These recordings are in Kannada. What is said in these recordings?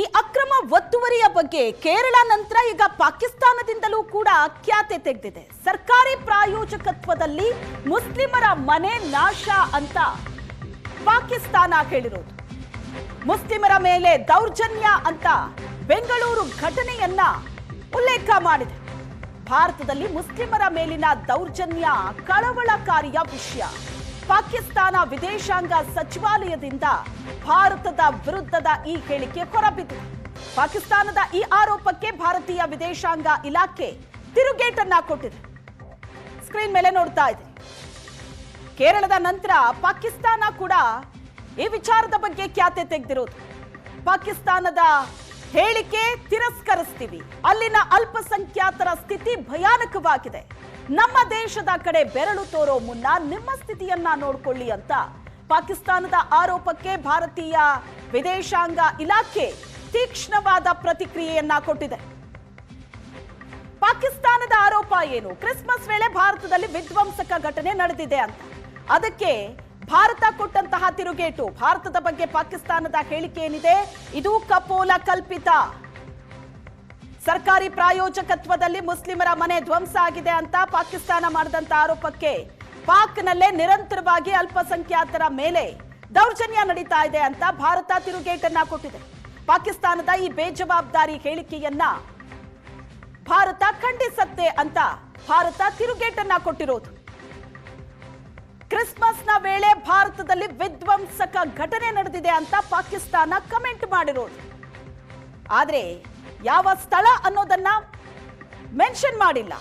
ಈ ಅಕ್ರಮ ಒತ್ತುವರಿಯ ಬಗ್ಗೆ ಕೇರಳ ನಂತರ ಈಗ ಪಾಕಿಸ್ತಾನದಿಂದಲೂ ಕೂಡ ಖ್ಯಾತೆ ತೆಗೆದಿದೆ. ಸರ್ಕಾರಿ ಪ್ರಾಯೋಜಕತ್ವದಲ್ಲಿ ಮುಸ್ಲಿಮರ ಮನೆ ನಾಶ ಅಂತ ಪಾಕಿಸ್ತಾನ ಹೇಳಿರೋದು. ಮುಸ್ಲಿಮರ ಮೇಲೆ ದೌರ್ಜನ್ಯ ಅಂತ ಬೆಂಗಳೂರು ಘಟನೆಯನ್ನ ಉಲ್ಲೇಖ ಮಾಡಿದೆ. ಭಾರತದಲ್ಲಿ ಮುಸ್ಲಿಮರ ಮೇಲಿನ ದೌರ್ಜನ್ಯ ಕಳವಳಕಾರಿಯ ವಿಷಯ. ಪಾಕಿಸ್ತಾನ ವಿದೇಶಾಂಗ ಸಚಿವಾಲಯದಿಂದ ಭಾರತದ ವಿರುದ್ಧದ ಈ ಹೇಳಿಕೆ ಹೊರಬಿದ್ದಿದೆ. ಪಾಕಿಸ್ತಾನದ ಈ ಆರೋಪಕ್ಕೆ ಭಾರತೀಯ ವಿದೇಶಾಂಗ ಇಲಾಖೆ ತಿರುಗೇಟನ್ನ ಕೊಟ್ಟಿದೆ. ಸ್ಕ್ರೀನ್ ಮೇಲೆ ನೋಡ್ತಾ ಇದ್ದೀರಿ. ಕೇರಳದ ನಂತರ ಪಾಕಿಸ್ತಾನ ಕೂಡ ಈ ವಿಚಾರದ ಬಗ್ಗೆ ಖ್ಯಾತೆ ತೆಗೆದಿರೋದು. ಪಾಕಿಸ್ತಾನದ ಹೇಳಿಕೆ ತಿರಸ್ಕರಿಸ್ತೀವಿ, ಅಲ್ಲಿನ ಅಲ್ಪಸಂಖ್ಯಾತರ ಸ್ಥಿತಿ ಭಯಾನಕವಾಗಿದೆ, ನಮ್ಮ ದೇಶದ ಕಡೆ ಬೆರಳು ತೋರೋ ಮುನ್ನ ನಿಮ್ಮ ಸ್ಥಿತಿಯನ್ನ ನೋಡ್ಕೊಳ್ಳಿ ಅಂತ ಪಾಕಿಸ್ತಾನದ ಆರೋಪಕ್ಕೆ ಭಾರತೀಯ ವಿದೇಶಾಂಗ ಇಲಾಖೆ ತೀಕ್ಷ್ಣವಾದ ಪ್ರತಿಕ್ರಿಯೆಯನ್ನ ಕೊಟ್ಟಿದೆ. ಪಾಕಿಸ್ತಾನದ ಆರೋಪ ಏನು? ಕ್ರಿಸ್ಮಸ್ ವೇಳೆ ಭಾರತದಲ್ಲಿ ವಿಧ್ವಂಸಕ ಘಟನೆ ನಡೆದಿದೆ ಅಂತ. ಅದಕ್ಕೆ ಭಾರತ ಕೊಟ್ಟಂತಹ ತಿರುಗೇಟು. ಭಾರತದ ಬಗ್ಗೆ ಪಾಕಿಸ್ತಾನದ ಹೇಳಿಕೆ ಏನಿದೆ, ಇದು ಕಪೋಲ ಕಲ್ಪಿತ. ಸರ್ಕಾರಿ ಪ್ರಾಯೋಜಕತ್ವದಲ್ಲಿ ಮುಸ್ಲಿಮರ ಮನೆ ಧ್ವಂಸ ಆಗಿದೆ ಅಂತ ಪಾಕಿಸ್ತಾನ ಮಾಡಿದಂತ ಆರೋಪಕ್ಕೆ ಪಾಕ್ನಲ್ಲೇ ನಿರಂತರವಾಗಿ ಅಲ್ಪಸಂಖ್ಯಾತರ ಮೇಲೆ ದೌರ್ಜನ್ಯ ನಡೀತಾ ಇದೆ ಅಂತ ಭಾರತ ತಿರುಗೇಟನ್ನ ಕೊಟ್ಟಿದೆ. ಪಾಕಿಸ್ತಾನದ ಈ ಬೇಜವಾಬ್ದಾರಿ ಹೇಳಿಕೆಯನ್ನ ಭಾರತ ಖಂಡಿಸತ್ತೆ ಅಂತ ಭಾರತ ತಿರುಗೇಟನ್ನ ಕೊಟ್ಟಿರೋದು. ಕ್ರಿಸ್ಮಸ್ನ ವೇಳೆ ಭಾರತದಲ್ಲಿ ವಿಧ್ವಂಸಕ ಘಟನೆ ನಡೆದಿದೆ ಅಂತ ಪಾಕಿಸ್ತಾನ ಕಮೆಂಟ್ ಮಾಡಿರೋದು. ಆದ್ರೆ ಯಾವ ಸ್ಥಳ ಅನ್ನೋದನ್ನ ಮೆನ್ಷನ್ ಮಾಡಿಲ್ಲ.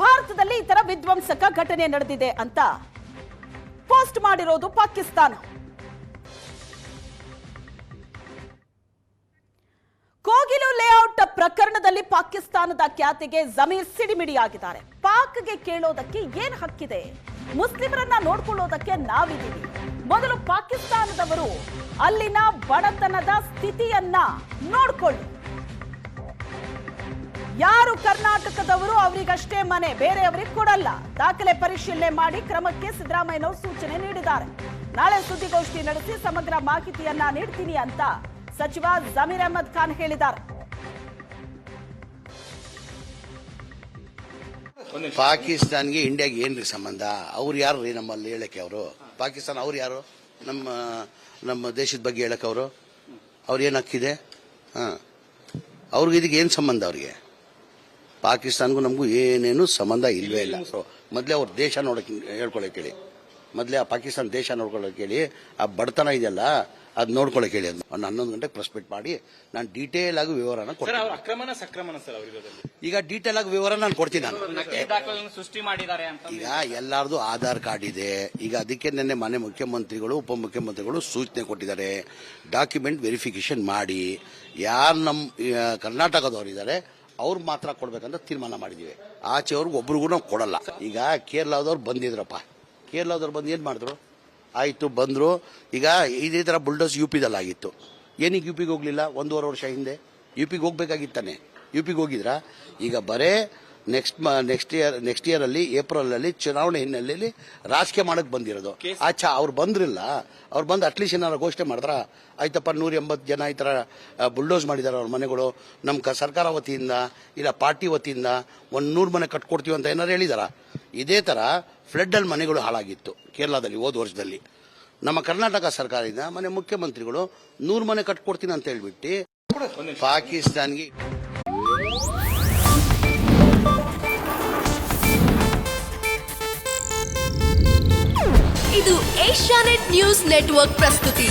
ಭಾರತದಲ್ಲಿ ಈ ತರ ವಿಧ್ವಂಸಕ ಘಟನೆ ನಡೆದಿದೆ ಅಂತ ಪೋಸ್ಟ್ ಮಾಡಿರೋದು ಪಾಕಿಸ್ತಾನ. ಕೋಗಿಲು ಲೇಔಟ್ ಪ್ರಕರಣದಲ್ಲಿ ಪಾಕಿಸ್ತಾನದ ಖ್ಯಾತಿಗೆ ಜಮೀರ್ ಸಿಡಿಮಿಡಿಯಾಗಿದ್ದಾರೆ. ಪಾಕ್ಗೆ ಕೇಳೋದಕ್ಕೆ ಏನ್ ಹಕ್ಕಿದೆ? ಮುಸ್ಲಿಮರನ್ನ ನೋಡ್ಕೊಳ್ಳೋದಕ್ಕೆ ನಾವಿದ್ದೀವಿ. ಮೊದಲು ಪಾಕಿಸ್ತಾನದವರು ಅಲ್ಲಿನ ಬಡತನದ ಸ್ಥಿತಿಯನ್ನ ನೋಡ್ಕೊಳ್ಳಿ. ಯಾರು ಕರ್ನಾಟಕದವರು ಅವರಿಗಷ್ಟೇ ಮನೆ, ಬೇರೆಯವರಿಗೆ ಕೊಡಲ್ಲ. ದಾಖಲೆ ಪರಿಶೀಲನೆ ಮಾಡಿ ಕ್ರಮಕ್ಕೆ ಸಿದ್ದರಾಮಯ್ಯನವರು ಸೂಚನೆ ನೀಡಿದ್ದಾರೆ. ನಾಳೆ ಸುದ್ದಿಗೋಷ್ಠಿ ನಡೆಸಿ ಸಮಗ್ರ ಮಾಹಿತಿಯನ್ನ ನೀಡ್ತೀನಿ ಅಂತ ಸಚಿವ ಜಮೀರ್ ಅಹಮದ್ ಖಾನ್ ಹೇಳಿದ್ದಾರೆ. ಪಾಕಿಸ್ತಾನ್ಗೆ ಇಂಡಿಯಾಗೆ ಏನ್ರಿ ಸಂಬಂಧ? ಅವ್ರು ಯಾರು ರೀ ನಮ್ಮಲ್ಲಿ ಹೇಳಕ್ಕೆ? ಅವರು ಪಾಕಿಸ್ತಾನ ಅವ್ರು ಯಾರು? ನಮ್ಮ ದೇಶದ ಬಗ್ಗೆ ಹೇಳಕ್ಕೆ ಅವ್ರು ಏನು ಹಕ್ಕಿದೆ? ಅವ್ರಿಗೆ ಇದಕ್ಕೆ ಏನು ಸಂಬಂಧ? ಅವ್ರಿಗೆ ಪಾಕಿಸ್ತಾನ್ಗೂ ನಮಗೂ ಏನೇನು ಸಂಬಂಧ ಇಲ್ವೇ ಇಲ್ಲ. ಮೊದಲೇ ಅವ್ರ ದೇಶ ನೋಡಕ್ಕೆ ಹೇಳ್ಕೊಳಕ್ಕೆ ಹೇಳಿ. ಮೊದಲೇ ಆ ಪಾಕಿಸ್ತಾನ ದೇಶ ನೋಡ್ಕೊಳ್ಳೋಕೆ ಹೇಳಿ. ಆ ಬಡತನ ಇದೆಯಲ್ಲ ಅದು ನೋಡ್ಕೊಳ್ಳೋಕೆ ಹೇಳಿ. 11 ಗಂಟೆಗೆ ಪ್ರೆಸ್ ಮೀಟ್ ಮಾಡಿ ನಾನು ಡೀಟೇಲ್ ಆಗಿ ವಿವರನ ಕೊಡ್ತೀನಿ. ಈಗ ಡೀಟೇಲ್ ಆಗಿ ವಿವರ ನಾನು ಕೊಡ್ತೀನಿ. ಈಗ ಎಲ್ಲಾರ್ದು ಆಧಾರ್ ಕಾರ್ಡ್ ಇದೆ. ಈಗ ಅದಕ್ಕೆ ನಿನ್ನೆ ಮನೆ ಮುಖ್ಯಮಂತ್ರಿಗಳು ಉಪಮುಖ್ಯಮಂತ್ರಿಗಳು ಸೂಚನೆ ಕೊಟ್ಟಿದ್ದಾರೆ. ಡಾಕ್ಯುಮೆಂಟ್ ವೆರಿಫಿಕೇಶನ್ ಮಾಡಿ ಯಾರು ನಮ್ಮ ಕರ್ನಾಟಕದವ್ರು ಇದ್ದಾರೆ ಅವ್ರು ಮಾತ್ರ ಕೊಡ್ಬೇಕಂತ ತೀರ್ಮಾನ ಮಾಡಿದೀವಿ. ಆಚೆಯವ್ರಿಗೆ ಒಬ್ರಿಗೂ ನಾವು ಕೊಡಲ್ಲ. ಈಗ ಕೇರಳದವ್ರು ಬಂದಿದ್ರಪ್ಪ, ಕೇರಳದವ್ರು ಬಂದು ಏನ್ ಮಾಡಿದ್ರು? ಆಯ್ತು ಬಂದ್ರು. ಈಗ ಇದೇ ತರ ಬುಲ್ಡೋಸ್ ಯುಪಿದಲ್ಲಾಗಿತ್ತು. ಏನಕ್ಕೆ ಯುಪಿಗೆ ಹೋಗ್ಲಿಲ್ಲ? 1.5 ವರ್ಷ ಹಿಂದೆ ಯುಪಿಗೆ ಹೋಗ್ಬೇಕಾಗಿತ್ತಾನೆ. ಯುಪಿಗೆ ಹೋಗಿದ್ರ? ಈಗ ಬರೇ ನೆಕ್ಸ್ಟ್ ಇಯರ್ ಅಲ್ಲಿ ಏಪ್ರಿಲ್ ಅಲ್ಲಿ ಚುನಾವಣೆ ಹಿನ್ನೆಲೆಯಲ್ಲಿ ರಾಜಕೀಯ ಮಾಡಕ್ ಬಂದಿರೋದು. ಆಚಾ ಅವ್ರು ಬಂದ್ರಿಲ್ಲ. ಅವ್ರು ಬಂದು ಅಟ್ಲೀಸ್ಟ್ ಏನಾರ ಘೋಷಣೆ ಮಾಡಿದ್ರ ಆಯ್ತಪ್ಪ 180 ಜನ ಈ ತರ ಬುಲ್ಡೋಸ್ ಮಾಡಿದಾರೆ ಅವ್ರ ಮನೆಗಳು, ನಮ್ ಸರ್ಕಾರ ವತಿಯಿಂದ ಇಲ್ಲ ಪಾರ್ಟಿ ವತಿಯಿಂದ 100 ಮನೆ ಕಟ್ಕೊಡ್ತೀವಿ ಅಂತ ಏನಾರು ಹೇಳಿದಾರ? ಇದೇ ತರ ಫ್ಲಡ್ ಅಲ್ಲಿ ಮನೆಗಳು ಹಾಳಾಗಿತ್ತು ಕೇರಳದಲ್ಲಿ ಹೋದ ವರ್ಷದಲ್ಲಿ. ನಮ್ಮ ಕರ್ನಾಟಕ ಸರ್ಕಾರದಿಂದ ಮನೆ ಮುಖ್ಯಮಂತ್ರಿಗಳು 100 ಮನೆ ಕಟ್ಕೊಡ್ತೀನಿ ಅಂತ ಹೇಳ್ಬಿಟ್ಟು ಪಾಕಿಸ್ತಾನ್ಗೆ ಇದು ಏಷ್ಯಾನೆಟ್ ನ್ಯೂಸ್ ನೆಟ್ವರ್ಕ್ ಪ್ರಸ್ತುತಿ.